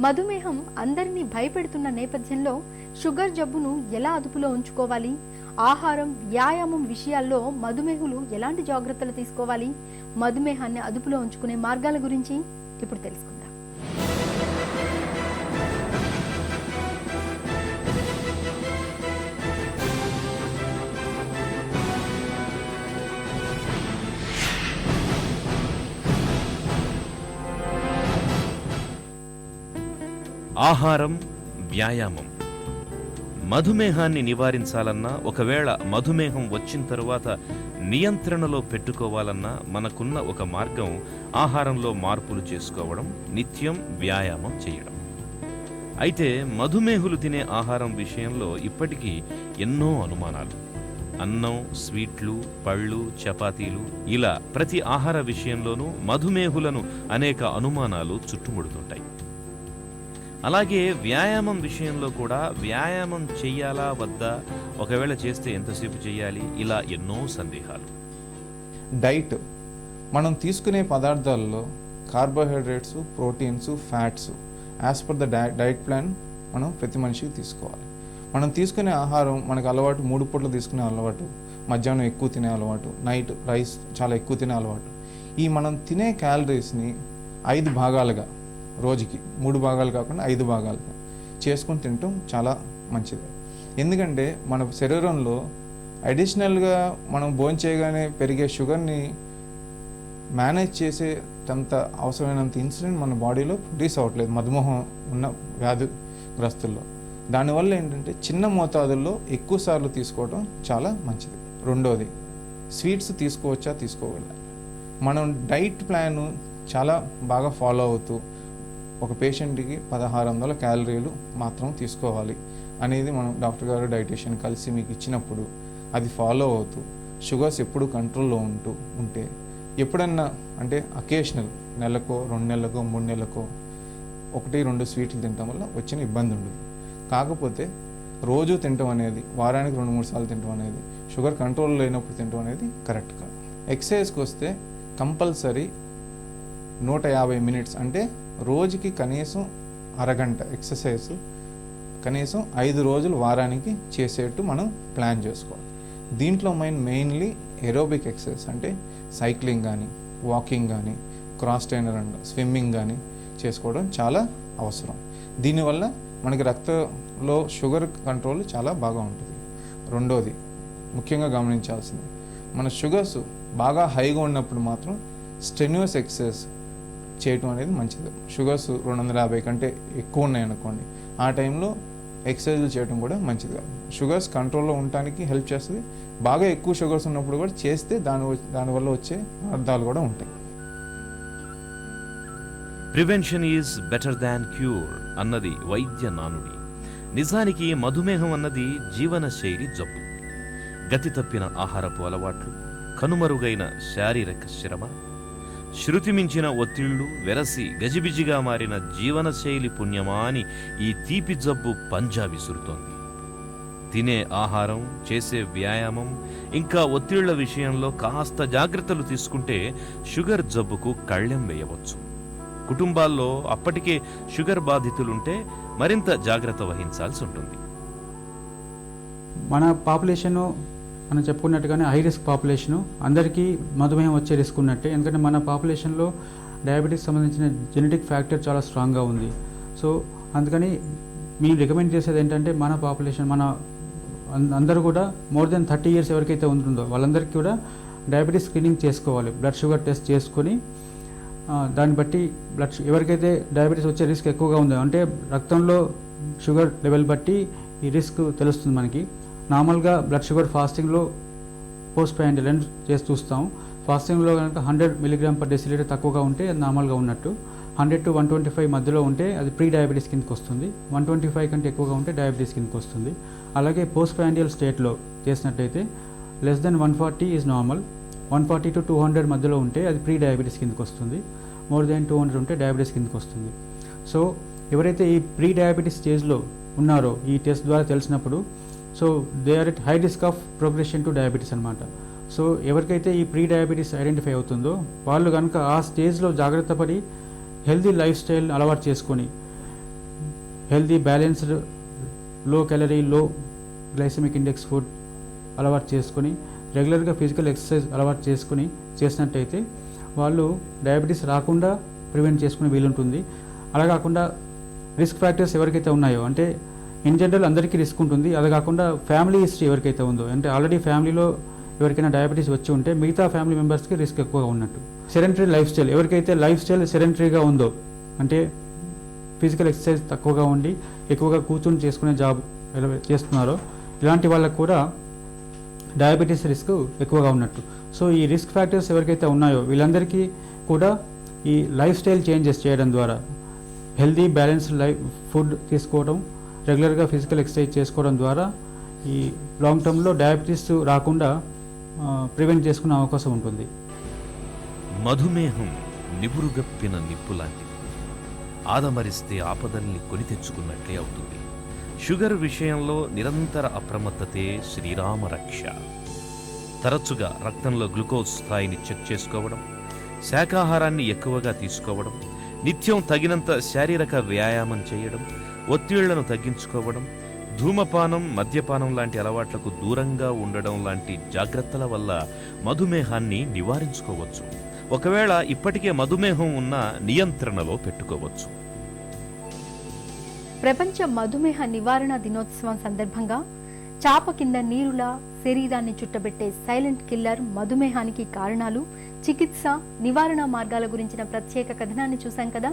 మధుమేహం అందరినీ భయపెడుతున్న నేపథ్యంలో షుగర్ జబ్బును ఎలా అదుపులో ఉంచుకోవాలి, ఆహారం, వ్యాయామం విషయాల్లో మధుమేహులు ఎలాంటి జాగ్రత్తలు తీసుకోవాలి, మధుమేహాన్ని అదుపులో ఉంచుకునే మార్గాల గురించి ఇప్పుడు తెలుసుకుందాం. ఆహారం, వ్యాయామం. మధుమేహాన్ని నివారించాలన్నా, ఒకవేళ మధుమేహం వచ్చిన తరువాత నియంత్రణలో పెట్టుకోవాలన్నా మనకున్న ఒక మార్గం ఆహారంలో మార్పులు చేసుకోవడం, నిత్యం వ్యాయామం చేయడం. అయితే మధుమేహులు తినే ఆహారం విషయంలో ఇప్పటికీ ఎన్నో అనుమానాలు. అన్నం, స్వీట్లు, పళ్ళు, చపాతీలు, ఇలా ప్రతి ఆహార విషయంలోనూ మధుమేహులను అనేక అనుమానాలు చుట్టుముడుతుంటాయి. అలాగే వ్యాయామం విషయంలో కూడా వ్యాయామం చెయ్యాలా వద్దా, ఒకవేళ చేస్తే ఎంతసేపు చేయాలి, ఇలా ఎన్నో సందేహాలు. డైట్, మనం తీసుకునే పదార్థాల్లో carbohydrates, proteins, fats as per the diet plan మనం ప్రతి మనిషికి తీసుకోవాలి. మనం తీసుకునే ఆహారం మనకు అలవాటు 3 పూటలు తీసుకునే అలవాటు, మధ్యాహ్నం ఎక్కువ తినే అలవాటు, నైట్ రైస్ చాలా ఎక్కువ తినే అలవాటు. ఈ మనం తినే క్యాలరీస్ని 5 భాగాలుగా, రోజుకి 3 భాగాలు కాకుండా 5 భాగాలుగా చేసుకొని తినటం చాలా మంచిది. ఎందుకంటే మన శరీరంలో అడిషనల్గా మనం భోంచేయగానే పెరిగే షుగర్ని మేనేజ్ చేసేంత అవసరమైనంత ఇన్సులిన్ మన బాడీలో ప్రొడ్యూస్ అవ్వట్లేదు మధుమేహం ఉన్న వ్యాధిగ్రస్తుల్లో. దానివల్ల ఏంటంటే చిన్న మోతాదుల్లో ఎక్కువ సార్లు తీసుకోవడం చాలా మంచిది. రెండోది, స్వీట్స్ తీసుకోవచ్చా, తీసుకోవాలి. మనం డైట్ ప్లాను చాలా బాగా ఫాలో అవుతూ ఒక పేషెంట్కి 1600 క్యాలరీలు మాత్రం తీసుకోవాలి అనేది మనం డాక్టర్ గారు, డైటీషియన్ కలిసి మీకు ఇచ్చినప్పుడు అది ఫాలో అవుతూ షుగర్స్ ఎప్పుడు కంట్రోల్లో ఉంటే ఎప్పుడన్నా అంటే అకేషనల్ నెలకో, 2 నెలలకో, 3 నెలలకో 1-2 స్వీట్లు తినడం వల్ల వచ్చిన ఇబ్బంది ఉండదు. కాకపోతే రోజు తినటం అనేది, వారానికి 2-3 సార్లు తినటం అనేది, షుగర్ కంట్రోల్ లేనప్పుడు తినటం అనేది కరెక్ట్ కాదు. ఎక్సర్సైజ్కి వస్తే కంపల్సరీ 150 మినిట్స్ అంటే రోజుకి కనీసం అరగంట ఎక్సర్సైజ్ కనీసం 5 రోజులు వారానికి చేసేట్టు మనం ప్లాన్ చేసుకోవాలి. దీంట్లో మెయిన్లీ ఏరోబిక్ ఎక్సర్సైజ్ అంటే సైక్లింగ్ కానీ, వాకింగ్ కానీ, క్రాస్ ట్రైనర్ అండ్ స్విమ్మింగ్ కానీ చేసుకోవడం చాలా అవసరం. దీనివల్ల మనకి రక్తంలో షుగర్ కంట్రోల్ చాలా బాగా ఉంటుంది. రెండోది ముఖ్యంగా గమనించాల్సింది, మన షుగర్స్ బాగా హైగా ఉన్నప్పుడు మాత్రం స్ట్రెన్యూస్ ఎక్సర్సైజ్ చేయటం అనేది మంచిది. షుగర్స్ 250 కంటే ఎక్కువ ఉన్నాయనుకోండి, ఆ టైంలో ఎక్సర్సైజ్లు చేయడం కూడా మంచిది కాదు. షుగర్స్ కంట్రోల్లో ఉండటానికి హెల్ప్ చేస్తుంది. బాగా ఎక్కువ షుగర్స్ ఉన్నప్పుడు కూడా చేస్తే దానివల్ల వచ్చే అర్థాలు కూడా ఉంటాయి. Prevention is better than cure అన్నది వైద్య నానుడి. నిజానికి మధుమేహం అన్నది జీవనశైలి జబ్బు. గతి తప్పిన ఆహారపు అలవాట్లు, కనుమరుగైన శారీరక శ్రమ, శృతి మించిన ఒత్తిళ్లు, వెరసి గజిబిజిగా మారిన జీవనశైలి పుణ్యమా అని ఈ తీపి జబ్బు పంజా విసురుతోంది. తినే ఆహారం, చేసే వ్యాయామం, ఇంకా ఒత్తిళ్ల విషయంలో కాస్త జాగ్రత్తలు తీసుకుంటే షుగర్ జబ్బుకు కళ్ళెం వేయవచ్చు. కుటుంబాల్లో అప్పటికే షుగర్ బాధితులుంటే మరింత జాగ్రత్త వహించాల్సి ఉంటుంది. మన పాపులేషను మనం చెప్పుకున్నట్టుగానే హై రిస్క్ పాపులేషను, అందరికీ మధుమేహం వచ్చే రిస్క్ ఉన్నట్టే. ఎందుకంటే మన పాపులేషన్లో డయాబెటీస్ సంబంధించిన జెనెటిక్ ఫ్యాక్టర్ చాలా స్ట్రాంగ్గా ఉంది. సో అందుకని మేము రికమెండ్ చేసేది ఏంటంటే, మన పాపులేషన్, మన అందరూ కూడా మోర్ దెన్ 30 ఇయర్స్ ఎవరికైతే ఉంటుందో వాళ్ళందరికీ కూడా డయాబెటీస్ స్క్రీనింగ్ చేసుకోవాలి. బ్లడ్ షుగర్ టెస్ట్ చేసుకొని దాన్ని బట్టి ఎవరికైతే డయాబెటీస్ వచ్చే రిస్క్ ఎక్కువగా ఉందో, అంటే రక్తంలో షుగర్ లెవెల్ బట్టి ఈ రిస్క్ తెలుస్తుంది మనకి. నార్మల్గా బ్లడ్ షుగర్ ఫాస్టింగ్లో పోస్ట్ ప్యాండిల్ అని చేసి చూస్తాం. ఫాస్టింగ్లో కనుక 100 mg/dL తక్కువగా ఉంటే అది నార్మల్గా ఉన్నట్టు, 100 to 125 మధ్యలో ఉంటే అది ప్రీ డయాబెటీస్ కిందకి వస్తుంది, 125 కంటే ఎక్కువగా ఉంటే డయాబెటీస్ కిందకి వస్తుంది. అలాగే పోస్ట్ ప్యాండియల్ స్టేట్లో చేసినట్టయితే less than 140 is normal, 140 to 200 మధ్యలో ఉంటే అది ప్రీ డయాబెటీస్ కిందకి వస్తుంది, మోర్ దెన్ 200 ఉంటే డయాబెటీస్ కిందకి వస్తుంది. సో ఎవరైతే ఈ ప్రీ డయాబెటీస్ స్టేజ్లో ఉన్నారో ఈ టెస్ట్ ద్వారా తెలిసినప్పుడు, so they are at high risk of progression to diabetes అనమాట. సో ఎవరికైతే ఈ ప్రీ డయాబెటీస్ ఐడెంటిఫై అవుతుందో వాళ్ళు కనుక ఆ స్టేజ్లో జాగ్రత్త పడి హెల్తీ లైఫ్ స్టైల్ అలవాటు చేసుకొని హెల్తీ బ్యాలెన్స్డ్ లో క్యాలరీ లో గ్లైసెమిక్ ఇండెక్స్ ఫుడ్ అలవాటు చేసుకొని రెగ్యులర్గా ఫిజికల్ ఎక్సర్సైజ్ అలవాటు చేసుకుని చేసినట్టయితే వాళ్ళు డయాబెటీస్ రాకుండా ప్రివెంట్ చేసుకునే వీలుంటుంది. అలా కాకుండా రిస్క్ ఫ్యాక్టర్స్ ఎవరికైతే ఉన్నాయో, అంటే ఇన్ జనరల్ అందరికీ రిస్క్ ఉంటుంది, అది కాకుండా ఫ్యామిలీ హిస్టరీ ఎవరికైతే ఉందో, అంటే ఆల్రెడీ ఫ్యామిలీలో ఎవరికైనా డయాబెటీస్ వచ్చి ఉంటే మిగతా ఫ్యామిలీ మెంబర్స్కి రిస్క్ ఎక్కువగా ఉన్నట్టు. సెడెంటరీ లైఫ్ స్టైల్, ఎవరికైతే లైఫ్ స్టైల్ సెడెంటరీగా ఉందో, అంటే ఫిజికల్ ఎక్సర్సైజ్ తక్కువగా ఉండి ఎక్కువగా కూర్చొని చేసుకునే జాబ్ చేస్తున్నారో ఇలాంటి వాళ్ళకు కూడా డయాబెటీస్ రిస్క్ ఎక్కువగా ఉన్నట్టు. సో ఈ రిస్క్ ఫ్యాక్టర్స్ ఎవరికైతే ఉన్నాయో వీళ్ళందరికీ కూడా ఈ లైఫ్ స్టైల్ చేంజెస్ చేయడం ద్వారా, హెల్తీ బ్యాలెన్స్డ్ లైఫ్ ఫుడ్ తీసుకోవడం, రెగ్యులర్గా ఫిజికల్ ఎక్సర్సైజ్ చేసుకోవడం ద్వారా ఈ లాంగ్ టర్మ్లో డయాబెటీస్ రాకుండా ప్రివెంట్ చేసుకునే అవకాశం ఉంటుంది. మధుమేహం నిబురుగప్పిన నిప్పు లాంటిది. ఆదమరిస్తే ఆపదల్ని కొని తెచ్చుకున్నట్లే అవుతుంది. షుగర్ విషయంలో నిరంతర అప్రమత్తతే శ్రీరామ రక్ష. తరచుగా రక్తంలో గ్లూకోజ్ స్థాయిని చెక్ చేసుకోవడం, శాకాహారాన్ని ఎక్కువగా తీసుకోవడం, నిత్యం తగినంత శారీరక వ్యాయామం చేయడం, ఒత్తిళ్లను తగ్గించుకోవడం, ధూమపానం, మద్యపానం లాంటి అలవాట్లకు దూరంగా ఉండడం లాంటి జాగ్రత్తల వల్ల మధుమేహాన్ని నివారించుకోవచ్చు. ఒకవేళ ఇప్పటికే మధుమేహం ఉన్న నియంత్రణలో పెట్టుకోవచ్చు. ప్రపంచ మధుమేహ నివారణ దినోత్సవం సందర్భంగా చాప కింద నీరులా శరీరాన్ని చుట్టబెట్టే సైలెంట్ కిల్లర్ మధుమేహానికి కారణాలు, చికిత్స, నివారణ మార్గాల గురించిన ప్రత్యేక కథనాన్ని చూశాం కదా.